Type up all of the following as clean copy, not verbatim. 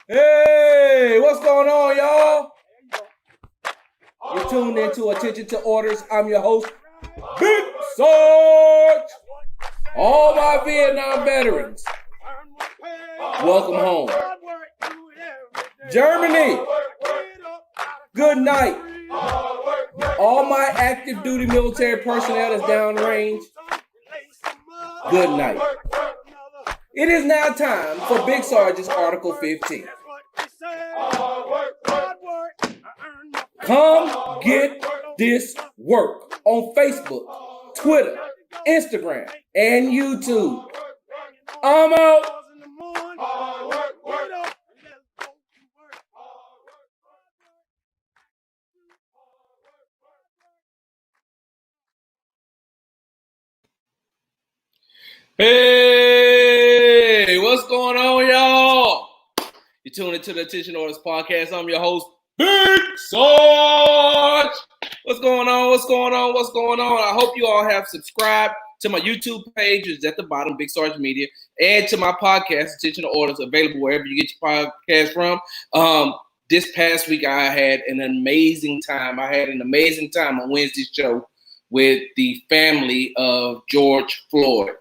Hey, what's going on, y'all? You're tuned into Attention to Orders. I'm your host, Big Sarge. All my Vietnam veterans, welcome home. Germany, good night. All my active duty military personnel that's downrange, good night. It is now time for Big Sarge's Article 15. Come get this work on Facebook, Twitter, Instagram, and YouTube. I'm out. Hey, what's going on, y'all? You're tuning into the Attention Orders podcast. I'm your host, Big Sarge. What's going on? What's going on? What's going on? I hope you all have subscribed to my YouTube page, which is at the bottom, Big Sarge Media, and to my podcast, Attention Orders, available wherever you get your podcast from. This past week, I had an amazing time. On Wednesday's show with the family of George Floyd,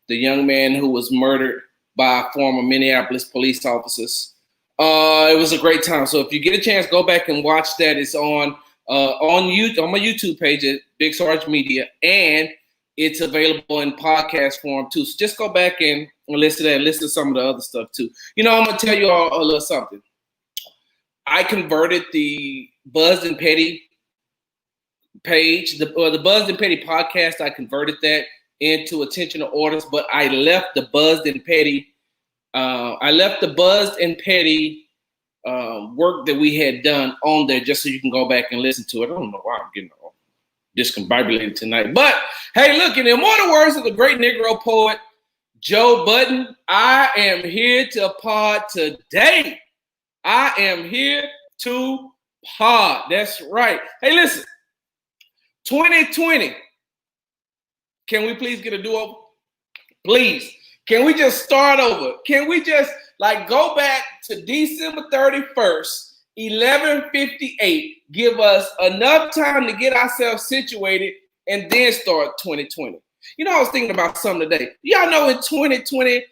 the young man who was murdered by former Minneapolis police officers. It was a great time. So if you get a chance, go back and watch that. It's on YouTube, on my YouTube page at Big Sarge Media, and it's available in podcast form too. So just go back and listen to that. Listen to some of the other stuff too. You know, I'm gonna tell you all a little something. I converted the Buzzed and Petty page, the Buzzed and Petty podcast. I converted that into Attention to Orders, but I left the Buzzed and Petty. Work that we had done on there just so you can go back and listen to it. I don't know why I'm getting all discombobulated tonight. But hey, look, in the immortal words of the great Negro poet Joe Budden, I am here to pod today. I am here to pod. That's right. Hey, listen, 2020. Can we please get a do-over? Please. Can we just start over? Can we just go back to December 31st, 11:58, give us enough time to get ourselves situated and then start 2020? You know, I was thinking about something today. Y'all know in 2020,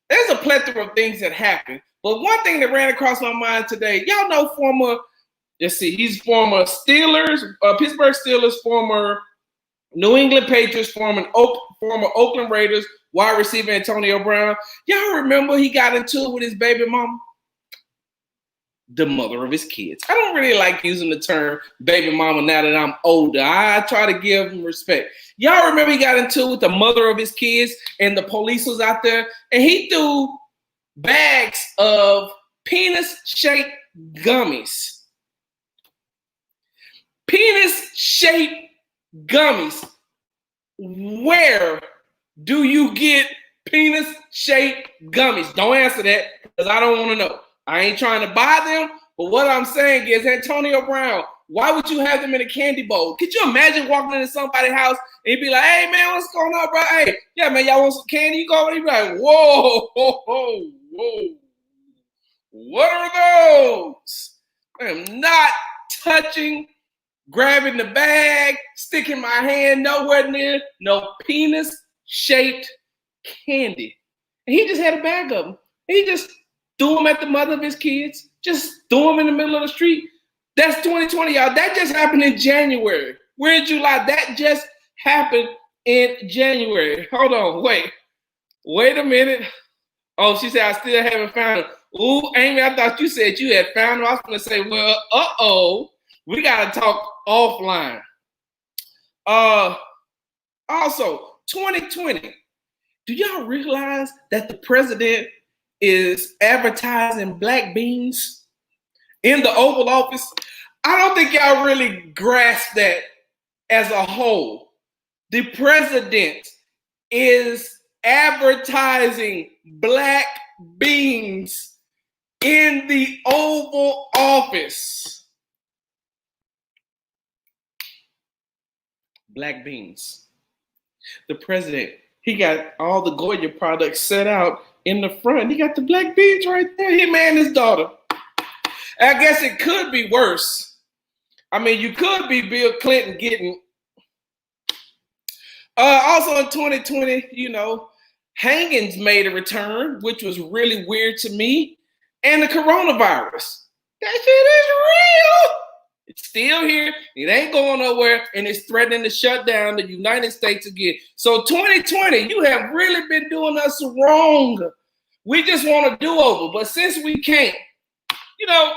there's a plethora of things that happened. But one thing that ran across my mind today, y'all know he's former Steelers, Pittsburgh Steelers, former New England Patriots, former Oakland Raiders wide receiver Antonio Brown. Y'all remember he got into it with his baby mama? The mother of his kids. I don't really like using the term baby mama now that I'm older. I try to give him respect. Y'all remember he got into it with the mother of his kids and the police was out there and he threw bags of penis-shaped gummies. Penis-shaped gummies. Where do you get penis-shaped gummies? Don't answer that because I don't want to know. I ain't trying to buy them, but what I'm saying is, Antonio Brown, why would you have them in a candy bowl? Could you imagine walking into somebody's house and be like, hey, man, what's going on, bro? Hey, yeah, man, y'all want some candy? You go over and be like, whoa, whoa, whoa, whoa. What are those? I am not touching, grabbing the bag, sticking my hand nowhere near no penis-shaped candy. And he just had a bag of them. He just threw them at the mother of his kids, just threw them in the middle of the street. That's 2020, y'all. That just happened in January. We're in July. That just happened in January. Hold on, wait a minute. Oh, she said, I still haven't found them. Ooh, Amy, I thought you said you had found them. I was going to say, well, we got to talk offline. Also, 2020. Do y'all realize that the president is advertising black beans in the Oval Office? I don't think y'all really grasp that as a whole. The president is advertising black beans in the Oval Office. Black beans. The president, he got all the Goya products set out in the front. He got the black beads right there. Him and his daughter. I guess it could be worse. I mean, you could be Bill Clinton getting. Also in 2020, you know, hangings made a return, which was really weird to me. And the coronavirus. That shit is real. It's still here. It ain't going nowhere. And it's threatening to shut down the United States again. So 2020, you have really been doing us wrong. We just want a do-over. But since we can't, you know,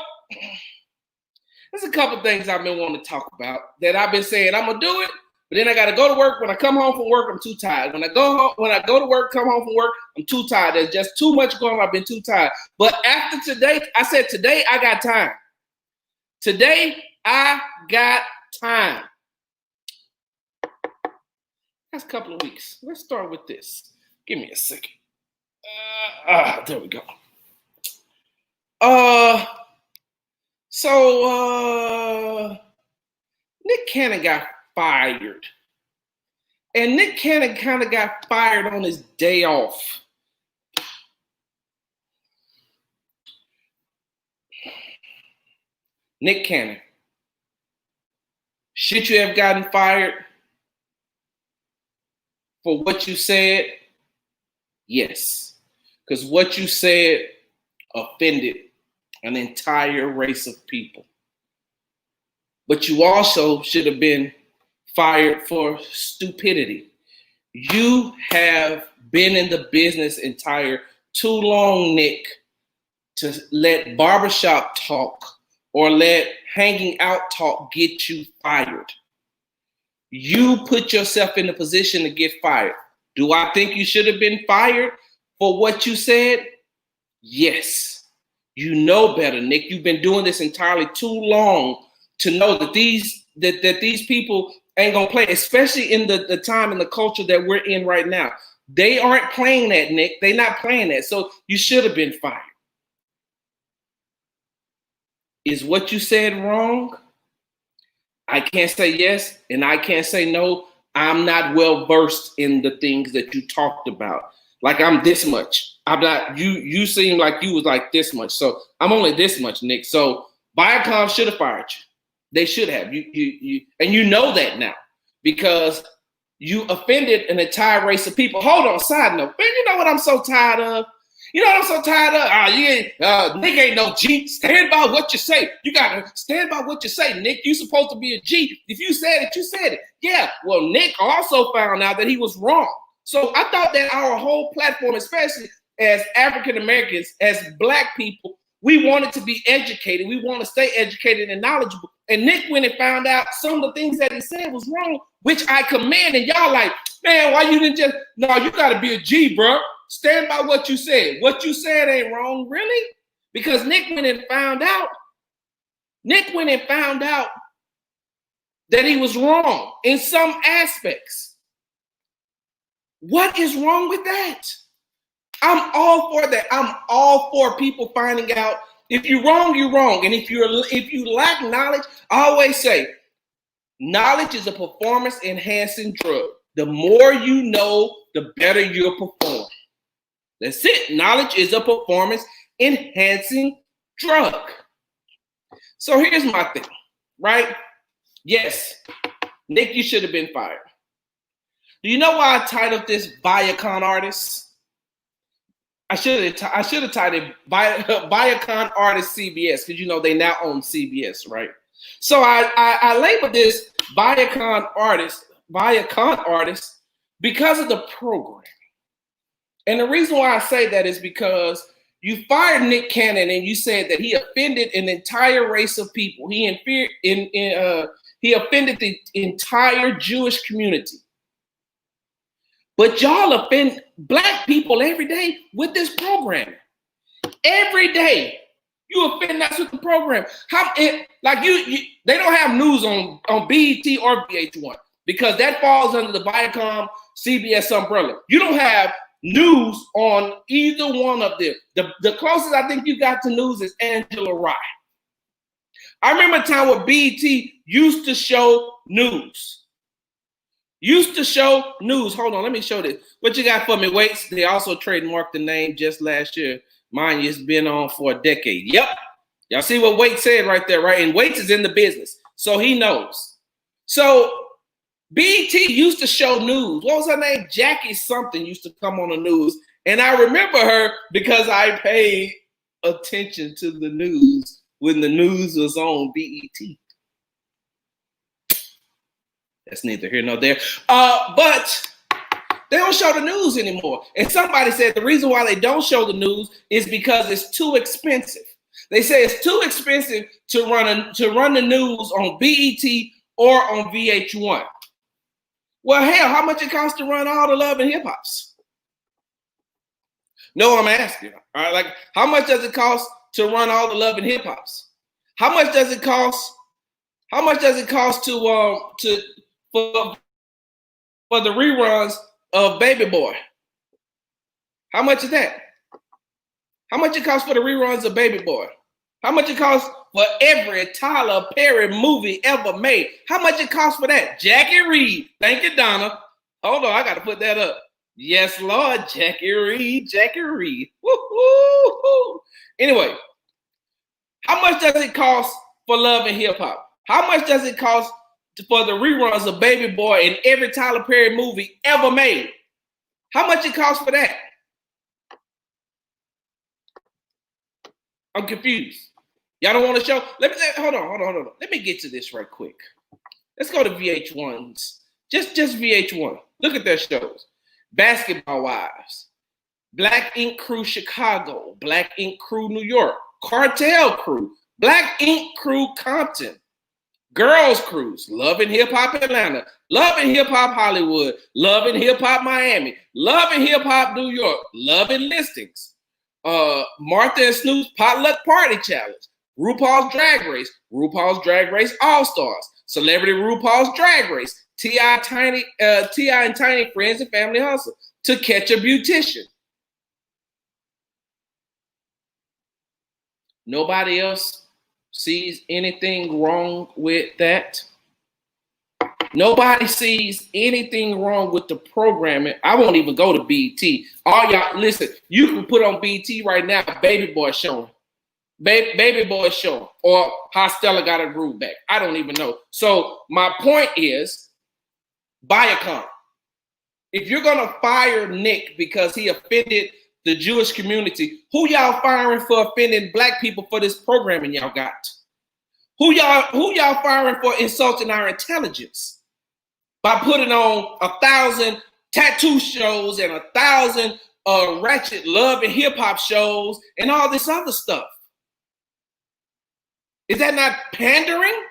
there's a couple things I've been wanting to talk about that I've been saying I'm going to do it. But then I got to go to work. When I come home from work, I'm too tired. When I go to work, come home from work, I'm too tired. There's just too much going on. I've been too tired. But after today, I said, today I got time. Today I got time. That's a couple of weeks. Let's start with this. Give me a second. There we go. So Nick Cannon got fired. And Nick Cannon kind of got fired on his day off. Nick Cannon, should you have gotten fired for what you said? Yes. Because what you said offended an entire race of people. But you also should have been fired for stupidity. You have been in the business too long, Nick, to let barbershop talk or let hanging out talk get you fired. You put yourself in a position to get fired. Do I think you should have been fired for what you said? Yes. You know better, Nick. You've been doing this entirely too long to know that these people ain't gonna play, especially in the time and the culture that we're in right now. They aren't playing that, Nick. They're not playing that. So you should have been fired. Is what you said wrong? I can't say yes, and I can't say no. I'm not well versed in the things that you talked about. Like I'm this much. I'm not. You seem like you was like this much. So I'm only this much, Nick. So Viacom should have fired you. They should have. You and you know that now because you offended an entire race of people. Hold on, side note. Man, you know what I'm so tired of? You know what I'm so tired of? Nick ain't no G. Stand by what you say. You gotta stand by what you say, Nick. You supposed to be a G. If you said it, you said it. Yeah. Well, Nick also found out that he was wrong. So I thought that our whole platform, especially as African Americans, as Black people, we wanted to be educated. We want to stay educated and knowledgeable. And Nick went and found out some of the things that he said was wrong, which I commend. And y'all like, man, why you didn't just, no, you got to be a G, bro. Stand by what you said. What you said ain't wrong, really? Because Nick went and found out. Nick went and found out that he was wrong in some aspects. What is wrong with that? I'm all for that. I'm all for people finding out if you're wrong, you're wrong. And if you lack knowledge, I always say, knowledge is a performance enhancing drug. The more you know, the better you'll perform. That's it. Knowledge is a performance enhancing drug. So here's my thing, right? Yes, Nick, you should have been fired. Do you know why I titled this Viacom Artist? I should have titled Viacom Artist CBS because you know they now own CBS, right? So I labeled this Viacom Artist because of the program. And the reason why I say that is because you fired Nick Cannon and you said that he offended an entire race of people. He offended the entire Jewish community. But y'all offend Black people every day with this program. Every day you offend us with the program. They don't have news on BET or VH1 because that falls under the Viacom CBS umbrella. You don't have news on either one of them. The closest I think you got to news is Angela Rye. I remember a time when BET used to show news. used to show news. Hold on, let me show this. What you got for me, Waits? They also trademarked the name just last year. Mine has been on for a decade. Yep. Y'all see what Waits said right there, right? And Waits is in the business, so he knows. So BET used to show news. What was her name? Jackie something used to come on the news. And I remember her because I paid attention to the news when the news was on BET. That's neither here nor there. But they don't show the news anymore. And somebody said the reason why they don't show the news is because it's too expensive. They say it's too expensive to run the news on BET or on VH1. Well, hell, how much it costs to run all the Love and Hip Hops? No, I'm asking. All right, like how much does it cost to run all the Love and Hip Hops? How much does it cost? How much does it cost for the reruns of Baby Boy? How much is that? How much it costs for the reruns of Baby Boy? How much it costs for every Tyler Perry movie ever made? How much it costs for that? Jackie Reed. Thank you, Donna. Hold on, I got to put that up. Yes, Lord, Jackie Reed, Jackie Reed. Woo-hoo-hoo. Anyway, how much does it cost for Love and Hip Hop? How much does it cost for the reruns of Baby Boy in every Tyler Perry movie ever made? How much it costs for that? I'm confused. Y'all don't want to show? Hold on. Let me get to this right quick. Let's go to VH1's. Just VH1. Look at their shows. Basketball Wives, Black Ink Crew Chicago, Black Ink Crew New York, Cartel Crew, Black Ink Crew Compton, Girls Cruise, Love and Hip Hop Atlanta, Love and Hip Hop Hollywood, Love and Hip Hop Miami, Love and Hip Hop New York, Love and Listings, Martha and Snoop's Potluck Party Challenge, RuPaul's Drag Race All-Stars, Celebrity RuPaul's Drag Race, T.I. and Tiny Friends and Family Hustle, To Catch a Beautician. Nobody else sees anything wrong with that. Nobody sees anything wrong with the programming. I won't even go to BET. All y'all, listen, you can put on BET right now, Baby Boy showing. Baby Boy showing. Or How Stella Got Her Groove Back. I don't even know. So my point is, Viacom. If you're going to fire Nick because he offended the Jewish community, who y'all firing for offending black people for this programming y'all got? Who y'all firing for insulting our intelligence by putting on 1,000 tattoo shows and 1,000 ratchet love and hip hop shows and all this other stuff? Is that not pandering?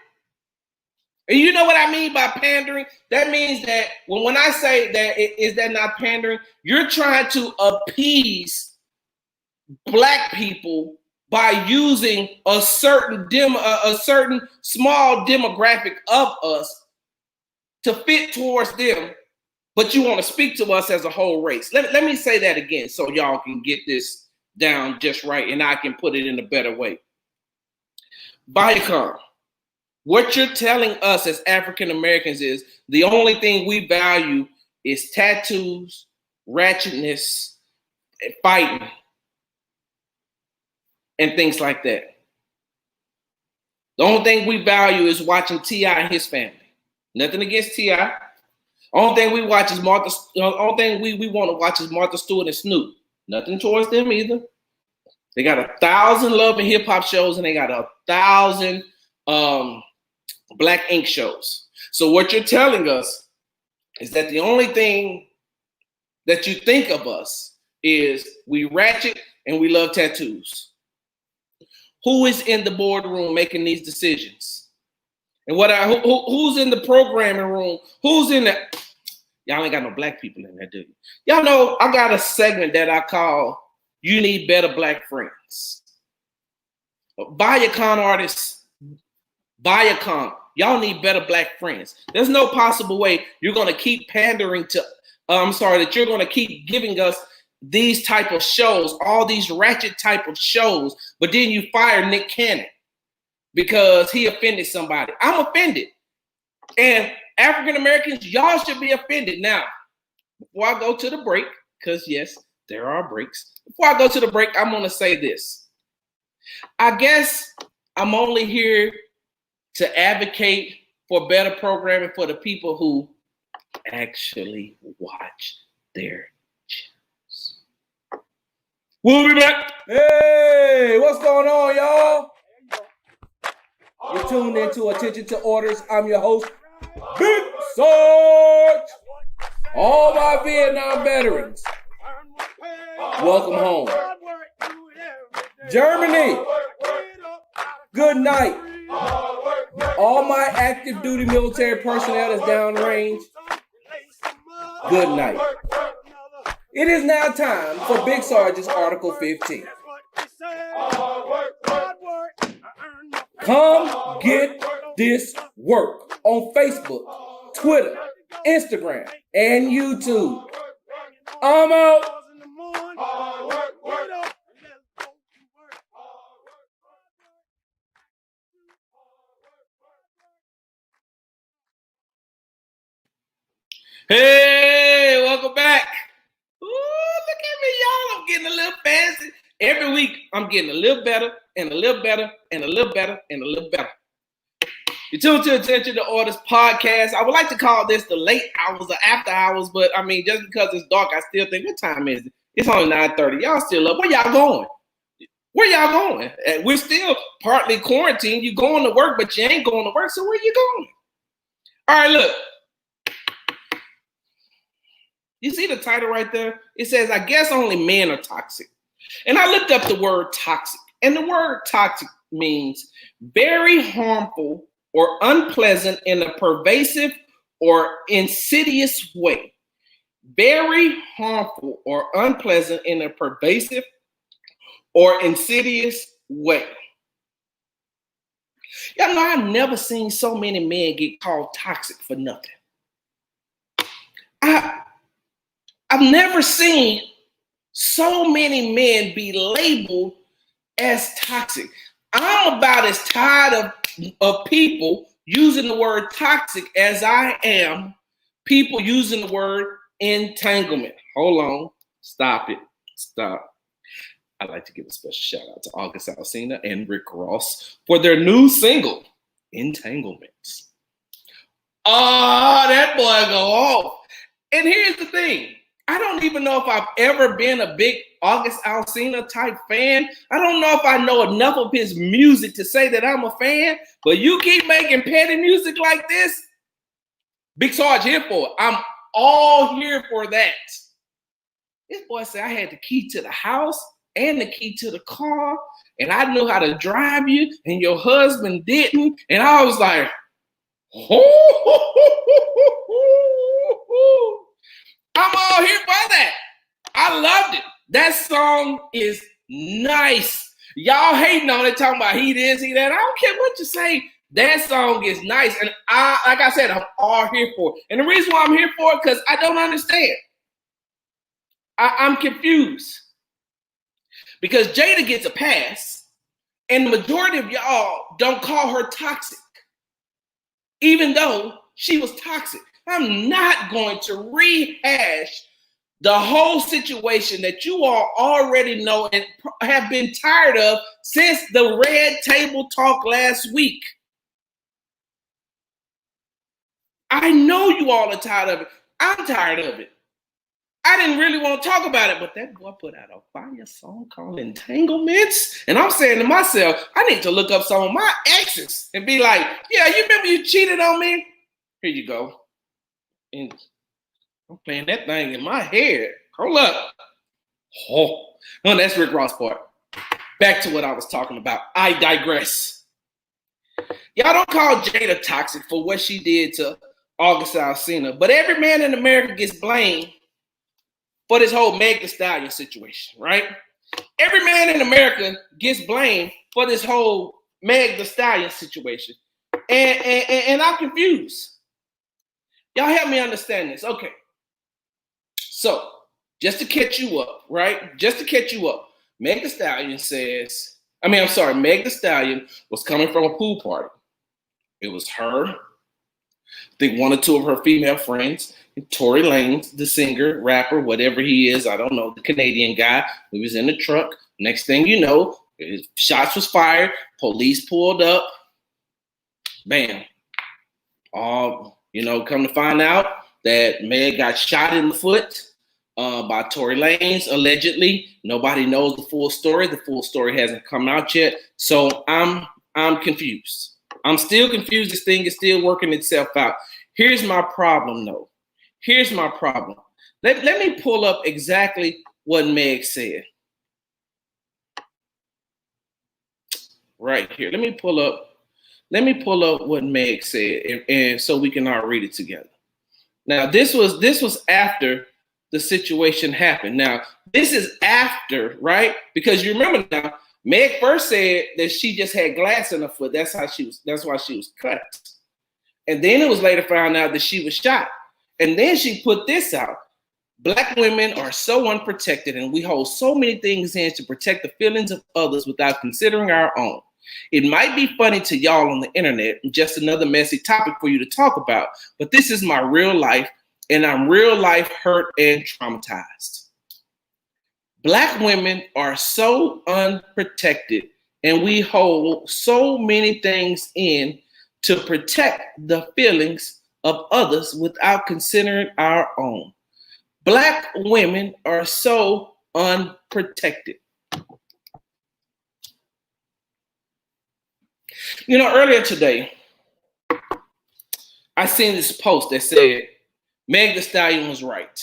And you know what I mean by pandering? That means that when I say that, is that not pandering? You're trying to appease black people by using a certain small demographic of us to fit towards them, but you want to speak to us as a whole race. Let me say that again so y'all can get this down just right and I can put it in a better way. Viacom. What you're telling us as African Americans is the only thing we value is tattoos, ratchetness, and fighting, and things like that. The only thing we value is watching T.I. and his family. Nothing against T.I. Only thing we watch is Martha. Only thing we want to watch is Martha Stewart and Snoop. Nothing towards them either. They got 1,000 love and hip hop shows, and they got 1,000 Black Ink shows. So what you're telling us is that the only thing that you think of us is we ratchet and we love tattoos. Who is in the boardroom making these decisions? And who's in the programming room? Who's in the? Y'all ain't got no black people in there, do you? Y'all know I got a segment that I call "You Need Better Black Friends." Viacom artists, Viacom, y'all need better black friends. There's no possible way you're going to keep pandering to. That you're going to keep giving us these type of shows, all these ratchet type of shows, but then you fire Nick Cannon because he offended somebody. I'm offended. And African Americans, y'all should be offended. Now, before I go to the break, because yes, there are breaks. Before I go to the break, I'm going to say this. I guess I'm only here to advocate for better programming for the people who actually watch their channels. We'll be back. Hey, what's going on, y'all? You're tuned into Attention to Orders. I'm your host, Big Sarge. All my Vietnam veterans, welcome home. Germany, good night. All my active duty military personnel that's downrange, good night. It is now time for Big Sarge's Article 15. Come get this work on Facebook, Twitter, Instagram, and YouTube. I'm out. Hey, welcome back. Ooh, look at me, y'all. I'm getting a little fancy. Every week, I'm getting a little better and a little better and a little better and a little better. You're tuned to Attention to Orders podcast. I would like to call this the late hours or after hours, but I mean, just because it's dark, I still think, what time is it? It's only 9:30. Y'all still up. Where y'all going? Where y'all going? We're still partly quarantined. You're going to work, but you ain't going to work, so where you going? All right, look. You see the title right there? It says, I guess only men are toxic. And I looked up the word toxic. And the word toxic means very harmful or unpleasant in a pervasive or insidious way. Very harmful or unpleasant in a pervasive or insidious way. Y'all know I've never seen so many men get called toxic for nothing. I've never seen so many men be labeled as toxic. I'm about as tired of people using the word toxic as I am people using the word entanglement. Hold on. Stop it. Stop. I'd like to give a special shout out to August Alsina and Rick Ross for their new single, Entanglements. Oh, that boy go off. And here's the thing. I don't even know if I've ever been a big August Alsina type fan. I don't know if I know enough of his music to say that I'm a fan, but you keep making petty music like this, Big Sarge here for it. I'm all here for that. This boy said I had the key to the house and the key to the car, and I knew how to drive you, and your husband didn't. And I was like, I'm all here for that. I loved it. That song is nice. Y'all hating on it, talking about he this, he that. I don't care what you say. That song is nice. And like I said, I'm all here for it. And the reason why I'm here for it, because I don't understand. I'm confused. Because Jada gets a pass, and the majority of y'all don't call her toxic, even though she was toxic. I'm not going to rehash the whole situation that you all already know and have been tired of since the Red Table Talk last week. I know you all are tired of it. I'm tired of it. I didn't really want to talk about it, but that boy put out a fire song called Entanglements. And I'm saying to myself, I need to look up some of my exes and be like, yeah, you remember you cheated on me? Here you go. And I'm playing that thing in my head. Hold up. Oh, no, that's Rick Ross part. Back to what I was talking about. I digress. Y'all don't call Jada toxic for what she did to August Alsina, but every man in America gets blamed for this whole Meg Thee Stallion situation, right? Every man in America gets blamed for this whole Meg Thee Stallion situation. And I'm confused. Y'all help me understand this. Okay. So, just to catch you up, right? Just to catch you up, Meg Thee Stallion Meg Thee Stallion was coming from a pool party. It was her, I think one or two of her female friends, Tory Lanez, the singer, rapper, whatever he is, I don't know, the Canadian guy, he was in the truck. Next thing you know, shots was fired, police pulled up, bam. Come to find out that Meg got shot in the foot by Tory Lanez, allegedly. Nobody knows the full story. The full story hasn't come out yet. So I'm confused. I'm still confused. This thing is still working itself out. Here's my problem, though. Here's my problem. Let me pull up exactly what Meg said. Right here. Let me pull up what Meg said, and so we can all read it together. Now, this was after the situation happened. Now, this is after, right? Because you remember now, Meg first said that she just had glass in her foot. That's why she was cut. And then it was later found out that she was shot. And then she put this out. Black women are so unprotected, and we hold so many things in to protect the feelings of others without considering our own. It might be funny to y'all on the internet, just another messy topic for you to talk about, but this is my real life, and I'm real life hurt and traumatized. Black women are so unprotected, and we hold so many things in to protect the feelings of others without considering our own. Black women are so unprotected. Earlier today, I seen this post that said, Meg Thee Stallion was right.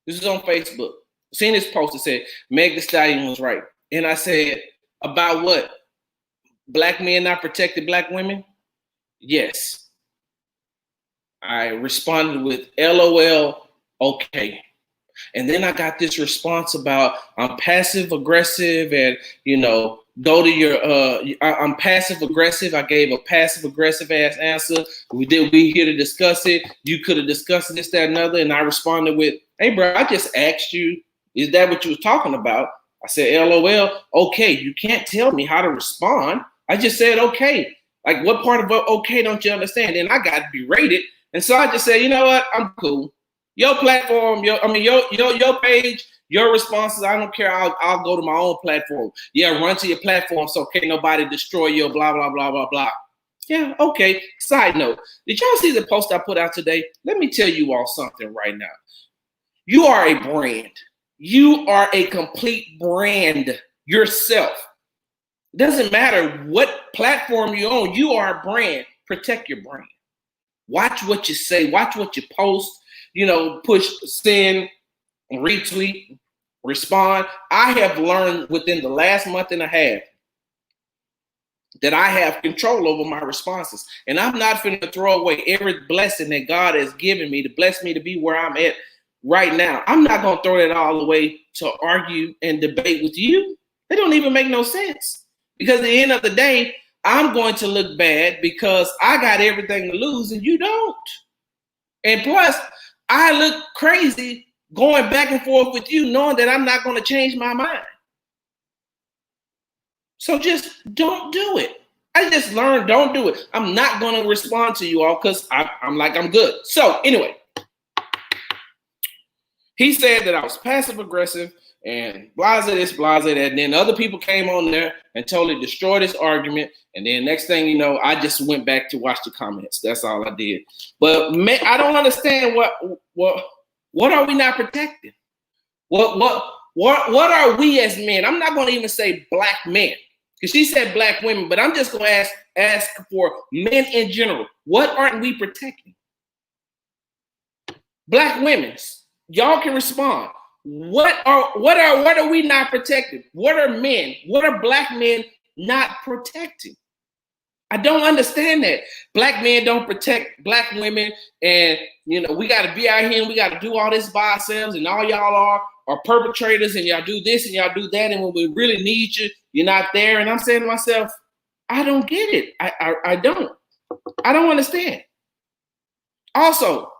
This is on Facebook. I seen this post that said, Meg Thee Stallion was right. And I said, about what? Black men not protecting black women? Yes. I responded with LOL, okay. And then I got this response about I'm passive aggressive and, go to your, I'm passive aggressive. I gave a passive aggressive ass answer. We here to discuss it. You could have discussed this, that, and other. And I responded with, hey, bro, I just asked you, is that what you was talking about? I said, LOL. Okay. You can't tell me how to respond. I just said, okay. Like, what part of okay don't you understand? And I got berated. And so I just said, you know what? I'm cool. Your platform, your page, your responses, I don't care. I'll go to my own platform. Yeah, run to your platform so can't nobody destroy your blah, blah, blah, blah, blah. Yeah, okay. Side note, did y'all see the post I put out today? Let me tell you all something right now. You are a brand. You are a complete brand yourself. It doesn't matter what platform you own. You are a brand. Protect your brand. Watch what you say. Watch what you post. Push, send, retweet, respond. I have learned within the last month and a half that I have control over my responses. And I'm not finna throw away every blessing that God has given me to bless me to be where I'm at right now. I'm not gonna throw that all away to argue and debate with you. It don't even make no sense. Because at the end of the day, I'm going to look bad because I got everything to lose and you don't. And plus, I look crazy going back and forth with you, knowing that I'm not going to change my mind. So just don't do it. I just learned, don't do it. I'm not going to respond to you all because I'm good. So anyway, he said that I was passive aggressive and blase this, blase that. And then other people came on there and totally destroyed his argument. And then next thing you know, I just went back to watch the comments. That's all I did. But I don't understand what are we not protecting? What are we as men? I'm not going to even say black men because she said black women, but I'm just going to ask for men in general. What aren't we protecting? Black women, y'all can respond. What are we not protecting? What are men? What are black men not protecting? I don't understand that. Black men don't protect black women, and we got to be out here and we got to do all this by ourselves, and all y'all are perpetrators, and y'all do this and y'all do that, and when we really need you, you're not there. And I'm saying to myself, I don't get it. I don't understand. Also,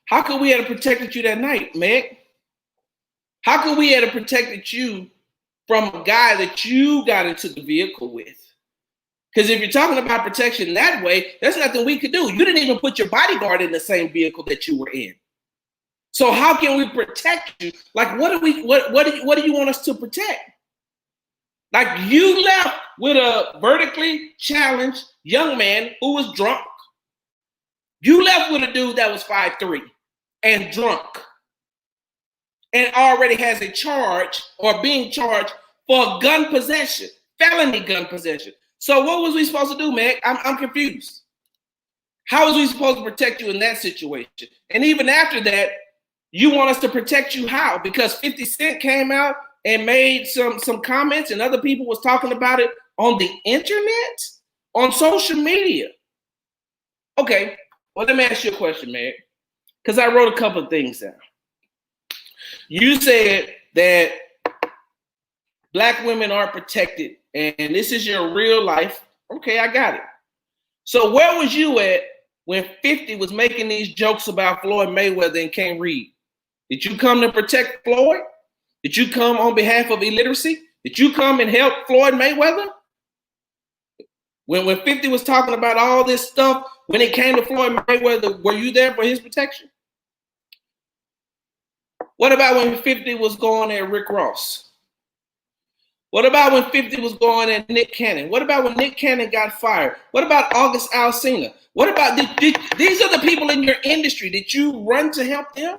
how could we have protected you that night, Meg? How could we have protected you from a guy that you got into the vehicle with? Because if you're talking about protection that way, there's nothing we could do. You didn't even put your bodyguard in the same vehicle that you were in. So how can we protect you? Like, what do you want us to protect? Like, you left with a vertically challenged young man who was drunk. You left with a dude that was 5'3" and drunk and already has a charge or being charged for gun possession, felony gun possession. So what was we supposed to do, Meg? I'm confused. How was we supposed to protect you in that situation? And even after that, you want us to protect you how? Because 50 Cent came out and made some comments and other people was talking about it on the internet, on social media. Okay, well, let me ask you a question, Meg, because I wrote a couple of things down. You said that Black women aren't protected, and this is your real life. Okay, I got it. So where was you at when 50 was making these jokes about Floyd Mayweather and King Reed? Did you come to protect Floyd? Did you come on behalf of illiteracy? Did you come and help Floyd Mayweather? When 50 was talking about all this stuff, when it came to Floyd Mayweather, were you there for his protection? What about when 50 was going at Rick Ross? What about when 50 was going at Nick Cannon? What about when Nick Cannon got fired? What about August Alsina? What about these are the people in your industry? Did you run to help them?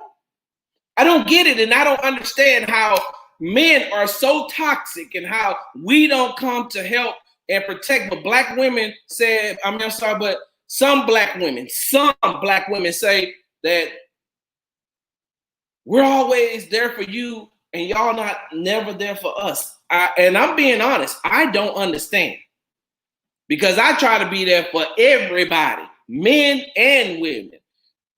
I don't get it, and I don't understand how men are so toxic and how we don't come to help and protect. But Black women said, I'm sorry, but some black women say that we're always there for you and y'all never there for us. And I'm being honest, I don't understand, because I try to be there for everybody, men and women.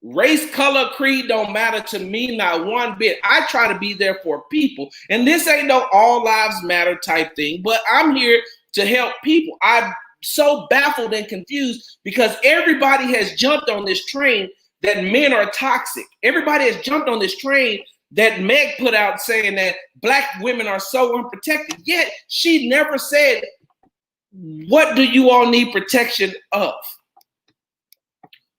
Race, color, creed don't matter to me, not one bit. I try to be there for people. And this ain't no all lives matter type thing, but I'm here to help people. I'm so baffled and confused because everybody has jumped on this train that men are toxic. Everybody has jumped on this train that Meg put out saying that Black women are so unprotected. Yet she never said, what do you all need protection of?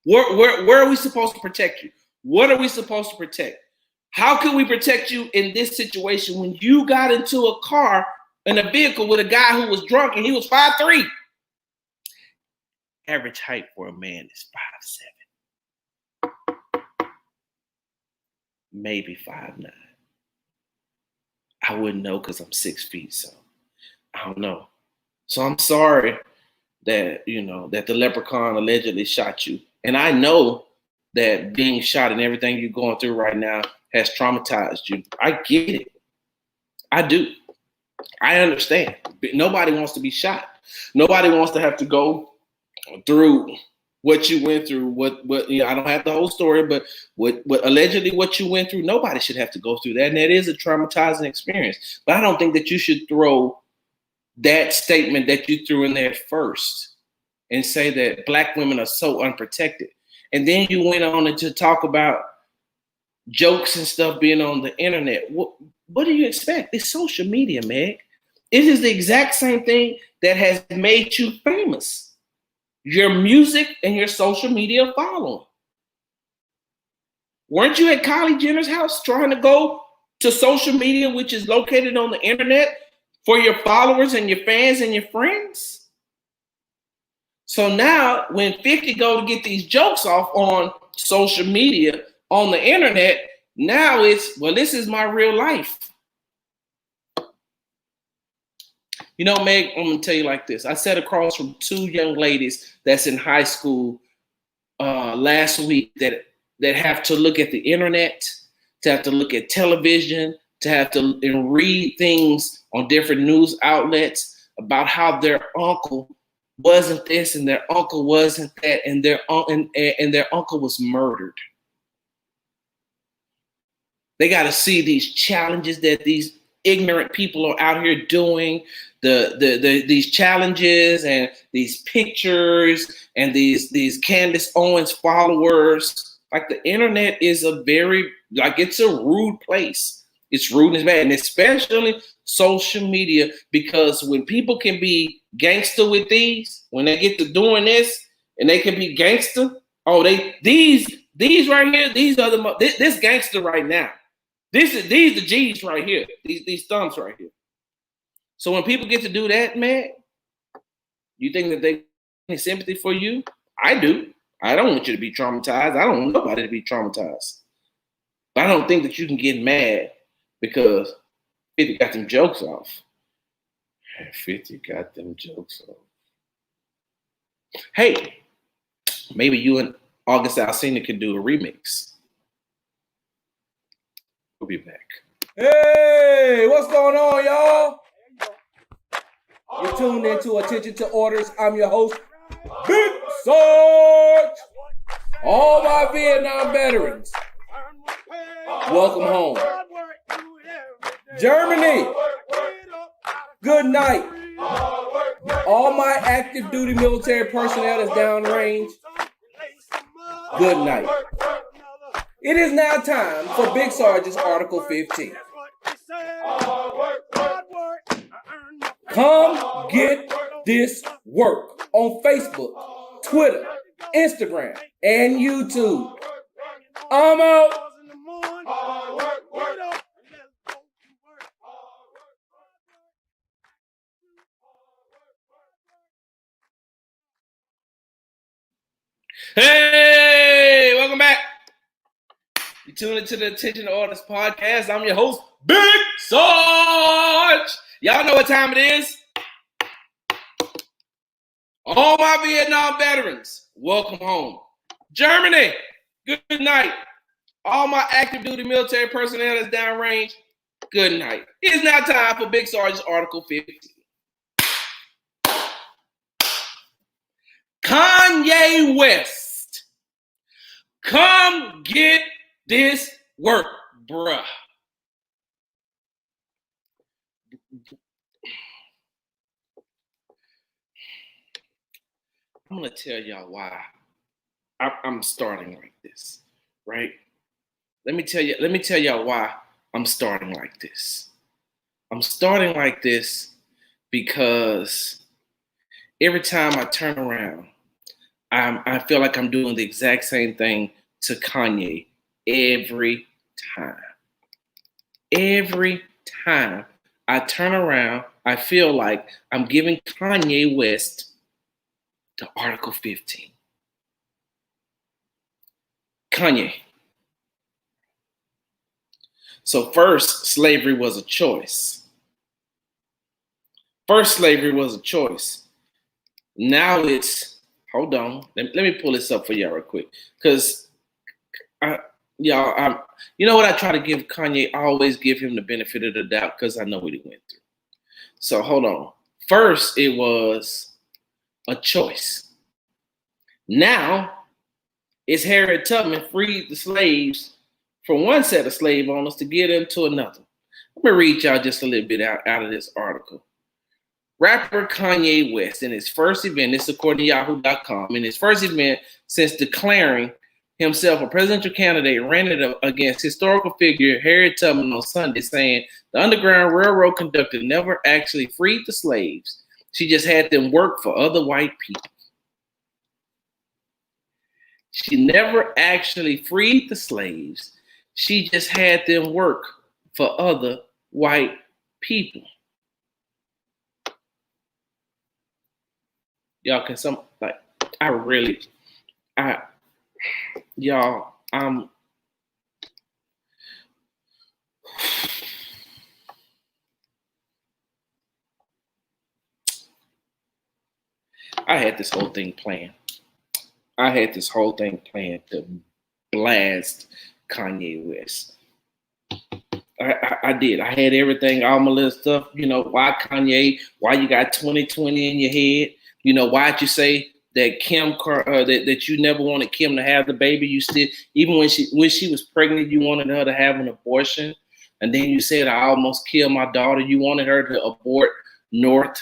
Where are we supposed to protect you? What are we supposed to protect? How can we protect you in this situation when you got into a car in a vehicle with a guy who was drunk and he was 5'3"? Average height for a man is 5'7". Maybe 5'9". I wouldn't know because I'm 6 feet, so I don't know. So I'm sorry that, that the leprechaun allegedly shot you. And I know that being shot and everything you're going through right now has traumatized you. I get it. I do. I understand. Nobody wants to be shot. Nobody wants to have to go through what you went through. What I don't have the whole story, but what allegedly what you went through, nobody should have to go through that. And that is a traumatizing experience. But I don't think that you should throw that statement that you threw in there first and say that Black women are so unprotected. And then you went on to talk about jokes and stuff being on the internet. What do you expect? It's social media, Meg. It is the exact same thing that has made you famous. Your music and your social media following. Weren't you at Kylie Jenner's house trying to go to social media, which is located on the internet, for your followers and your fans and your friends? So now when 50 go to get these jokes off on social media, on the internet, now it's, well, this is my real life. Meg, I'm going to tell you like this. I sat across from two young ladies that's in high school last week that have to look at the internet, to have to look at television, to have to read things on different news outlets about how their uncle wasn't this and their uncle wasn't that, and their uncle was murdered. They got to see these challenges that these ignorant people are out here doing, these challenges and these pictures and these Candace Owens followers. Like, the internet is it's a rude place. It's rude and it's bad, and especially social media, because when people can be gangster with these, when they get to doing this and they can be gangster, these right here, these are this gangster right now. These the G's right here, these thumbs right here. So when people get to do that, man, you think that they have any sympathy for you? I do. I don't want you to be traumatized. I don't want nobody to be traumatized. But I don't think that you can get mad because 50 got them jokes off. 50 got them jokes off. Hey, maybe you and August Alsina could do a remix. We'll be back. Hey, what's going on, y'all? You're tuned into Attention to Orders. I'm your host, Big Sarge. All my Vietnam veterans, welcome home. Germany, good night. All my active duty military personnel is downrange, good night. It is now time for Big Sarge's Article 15. Come get this work on Facebook, Twitter, Instagram, and YouTube. I'm out. Hey, welcome back. You tune into the Attention to Orders podcast. I'm your host, Big Sarge. Y'all know what time it is. All my Vietnam veterans, welcome home. Germany, good night. All my active duty military personnel that's downrange, good night. It's now time for Big Sarge's Article 15. Kanye West, come get this work, bruh. I'm gonna tell y'all why I'm starting like this, right? Let me tell y'all why I'm starting like this. I'm starting like this because every time I turn around, I feel like I'm doing the exact same thing to Kanye every time. Every time I turn around, I feel like I'm giving Kanye West the Article 15. Kanye. So first, slavery was a choice. Now it's, hold on. Let me pull this up for y'all real quick. Because, you know what I try to give Kanye? I always give him the benefit of the doubt because I know what he went through. So hold on. First, it was a choice. Now, it's Harriet Tubman freed the slaves from one set of slave owners to give them to another. Let me read y'all just a little bit out of this article. Rapper Kanye West, in his first event, this is according to Yahoo.com, in his first event since declaring himself a presidential candidate, ran it against historical figure Harriet Tubman on Sunday, saying the Underground Railroad conductor never actually freed the slaves. She just had them work for other white people. She never actually freed the slaves. She just had them work for other white people. Y'all can I had this whole thing planned. To blast Kanye West. I did. I had everything, all my little stuff. You know, why Kanye? Why you got 2020 in your head? You know, why'd you say that that you never wanted Kim to have the baby? You still, even when she was pregnant, you wanted her to have an abortion, and then you said I almost killed my daughter. You wanted her to abort North.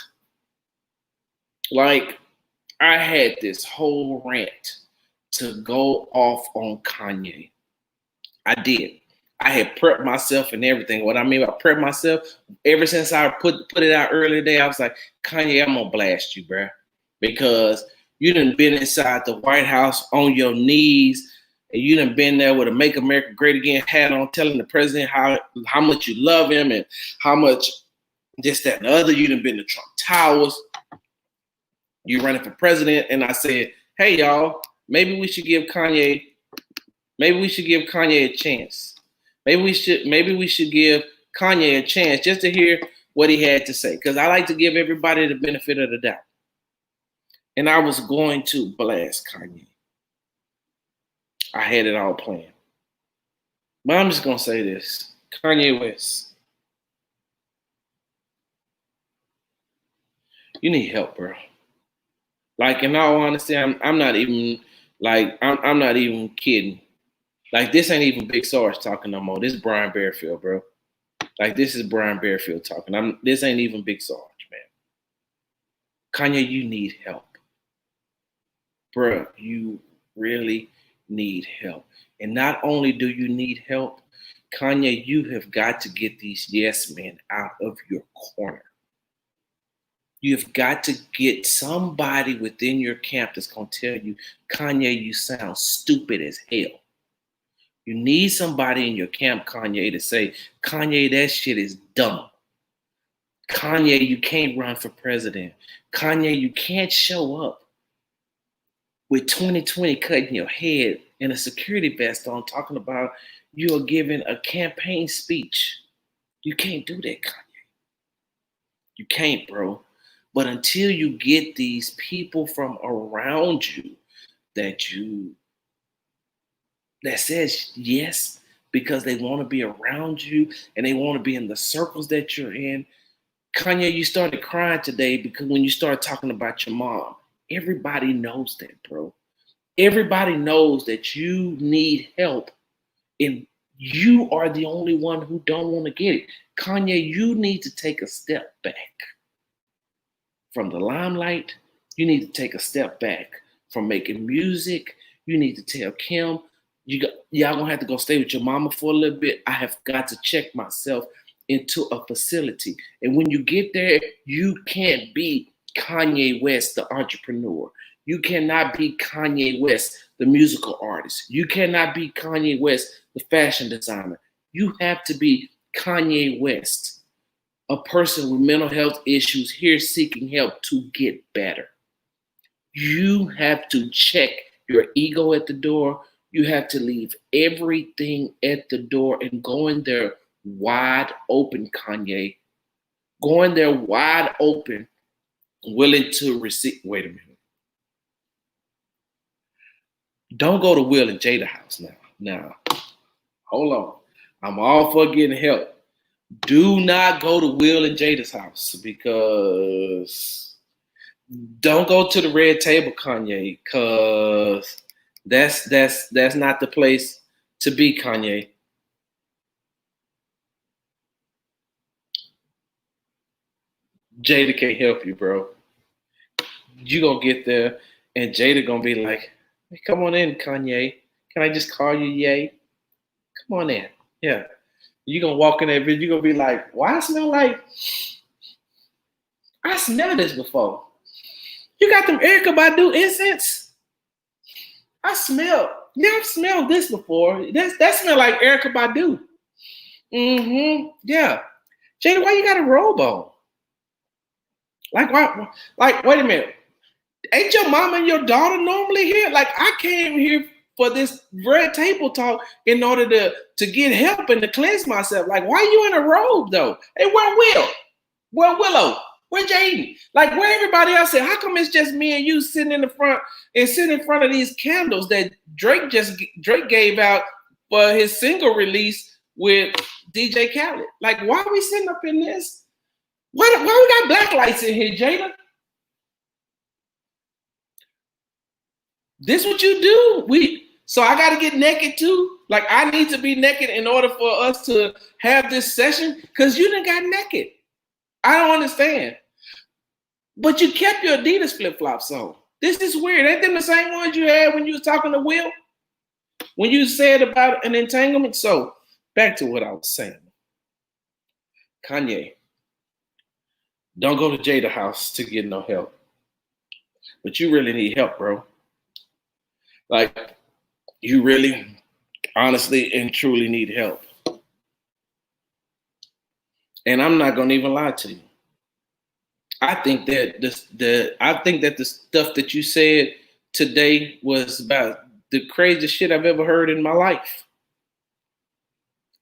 Like, I had this whole rant to go off on Kanye. I did. I had prepped myself and everything. What I mean by prep myself, ever since I put it out earlier today, I was like, Kanye, I'm gonna blast you, bro, because you done been inside the White House on your knees, and you done been there with a "Make America Great Again" hat on, telling the president how much you love him and how much this, that, and the other. You done been to Trump Towers. You running for president, and I said, hey, y'all, maybe we should give Kanye a chance. Maybe we should give Kanye a chance just to hear what he had to say, because I like to give everybody the benefit of the doubt. And I was going to blast Kanye. I had it all planned. But I'm just going to say this. Kanye West, you need help, bro. Like, in all honesty, I'm not even kidding. Like, this ain't even Big Sarge talking no more. This is Brian Bearfield, bro. Like, this is Brian Bearfield talking. This ain't even Big Sarge, man. Kanye, you need help. Bro, you really need help. And not only do you need help, Kanye, you have got to get these yes men out of your corner. You've got to get somebody within your camp that's going to tell you, Kanye, you sound stupid as hell. You need somebody in your camp, Kanye, to say, Kanye, that shit is dumb. Kanye, you can't run for president. Kanye, you can't show up with 2020 cutting your head and a security vest on, talking about you are giving a campaign speech. You can't do that, Kanye. You can't, bro. But until you get these people from around you that says yes because they want to be around you and they want to be in the circles that you're in. Kanye, you started crying today because when you started talking about your mom, everybody knows that, bro. Everybody knows that you need help and you are the only one who don't want to get it. Kanye, you need to take a step back from the limelight. You need to take a step back from making music. You need to tell Kim, y'all gonna have to go stay with your mama for a little bit. I have got to check myself into a facility. And when you get there, you can't be Kanye West, the entrepreneur. You cannot be Kanye West, the musical artist. You cannot be Kanye West, the fashion designer. You have to be Kanye West, a person with mental health issues here seeking help to get better. You have to check your ego at the door. You have to leave everything at the door and go in there wide open, Kanye. Go in there wide open, willing to receive. Wait a minute. Don't go to Will and Jada house now. Now, hold on. I'm all for getting help. Do not go to Will and Jada's house, because don't go to the red table, Kanye, because that's not the place to be, Kanye. Jada can't help you, bro. You gonna get there and Jada gonna be like, hey, come on in, Kanye. Can I just call you Ye? Come on in. Yeah. You gonna walk in there, you gonna be like, why I smell like I smelled this before. You got them Erykah Badu incense? I've smelled this before. That smell like Erykah Badu. Mm-hmm. Yeah. Jada, why you got a robe on? Like, why? Like, wait a minute. Ain't your mom and your daughter normally here? Like, I came here for this red table talk in order to get help and to cleanse myself. Like, why you in a robe though? Hey, where Will? Where Willow? Where Jaden? Like, where everybody else at? How come it's just me and you sitting in the front and sitting in front of these candles that Drake gave out for his single release with DJ Khaled? Like, why are we sitting up in this? Why we got black lights in here, Jada? This what you do? So I got to get naked too? Like, I need to be naked in order for us to have this session? Because you done got naked. I don't understand. But you kept your Adidas flip-flops on. This is weird. Ain't them the same ones you had when you was talking to Will? When you said about an entanglement? So back to what I was saying. Kanye, don't go to Jada house to get no help. But you really need help, bro. Like, you really, honestly, and truly need help. And I'm not gonna even lie to you. I think that the stuff that you said today was about the craziest shit I've ever heard in my life.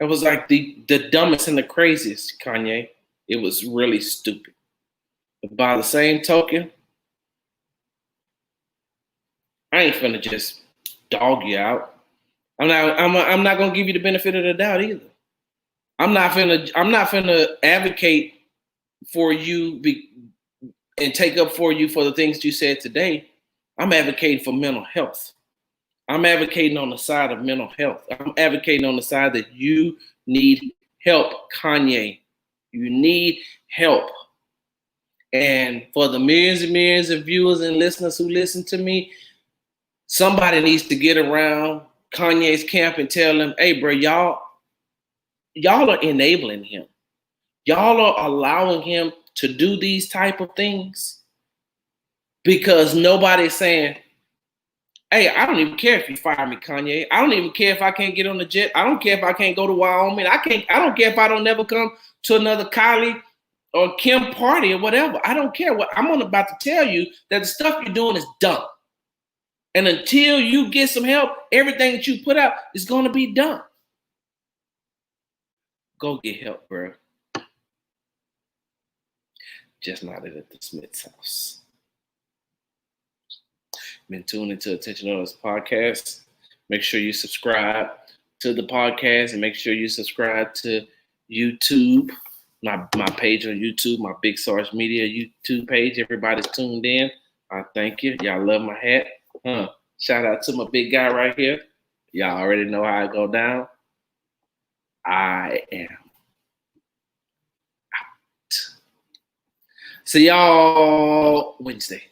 It was like the dumbest and the craziest, Kanye. It was really stupid. But by the same token, I ain't finna just dog you out. I'm not gonna give you the benefit of the doubt either. I'm not finna advocate for you and take up for you for the things you said today. I'm advocating for mental health. I'm advocating on the side of mental health. I'm advocating on the side that you need help, Kanye. You need help. And for the millions and millions of viewers and listeners who listen to me, somebody needs to get around Kanye's camp and tell them, hey, bro, y'all are enabling him. Y'all are allowing him to do these type of things because nobody's saying, hey, I don't even care if you fire me, Kanye. I don't even care if I can't get on the jet. I don't care if I can't go to Wyoming. I don't care if I don't never come to another Kylie or Kim party or whatever. I don't care. What I'm about to tell you that the stuff you're doing is dumb. And until you get some help, everything that you put out is going to be done. Go get help, bro. Just not at the Smith's house. Been tuned into Attention Orders podcast. Make sure you subscribe to the podcast and make sure you subscribe to YouTube, my page on YouTube, my Big Sarge Media YouTube page. Everybody's tuned in. I thank you. Y'all love my hat. Shout out to my big guy right here. Y'all already know how I go down. I am out. See y'all Wednesday.